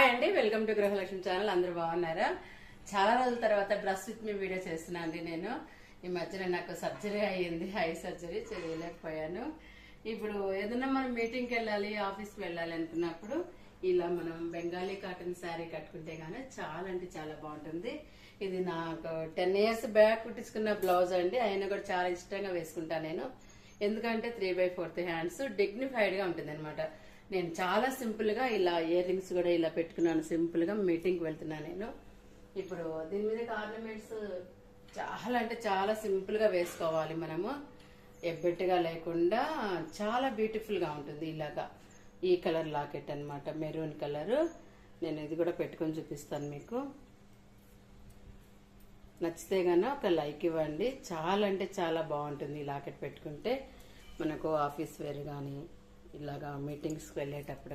Hi అండి, welcome to Gruhalakshmi channel. అందరూ బాగున్నారా? చాలా రోజుల తర్వాత డ్రెస్ విత్ మీ వీడియో చేస్తున్నా అండి. నేను ఈ మధ్యన నాకు సర్జరీ అయ్యింది, ఐ సర్జరీ చేయలేకపోయాను. ఇప్పుడు ఏదైనా మనం మీటింగ్కి వెళ్ళాలి, ఆఫీస్కి వెళ్ళాలి అనుకున్నప్పుడు ఇలా మనం బెంగాలీ కాటన్ శారీ కట్టుకుంటే గానీ చాలా అంటే చాలా బాగుంటుంది. ఇది నాకు 10 years బ్యాక్ కుట్టించుకున్న బ్లౌజ్ అండి. అయినా కూడా చాలా ఇష్టంగా వేసుకుంటాను నేను. ఎందుకంటే 3/4 హ్యాండ్స్ డిగ్నిఫైడ్ గా ఉంటుంది అనమాట. నేను చాలా సింపుల్ గా ఇలా ఇయర్ రింగ్స్ కూడా ఇలా పెట్టుకున్నాను. సింపుల్ గా మీటింగ్ కి వెళ్తున్నాను నేను. ఇప్పుడు దీని మీద ఆర్నమెంట్స్ చాలా అంటే చాలా సింపుల్ గా వేసుకోవాలి మనము. ఎబ్బెట్టుగా లేకుండా చాలా బ్యూటిఫుల్ గా ఉంటుంది. ఇలాగా ఈ కలర్ లాకెట్ అన్నమాట, మెరూన్ కలర్. నేను ఇది కూడా పెట్టుకొని చూపిస్తాను మీకు. నచ్చితే గానీ ఒక లైక్ ఇవ్వండి. చాలా అంటే చాలా బాగుంటుంది ఈ లాకెట్ పెట్టుకుంటే. మనకు ఆఫీస్ వేర్ కానీ ఇలాగా మీటింగ్స్కి వెళ్ళేటప్పుడు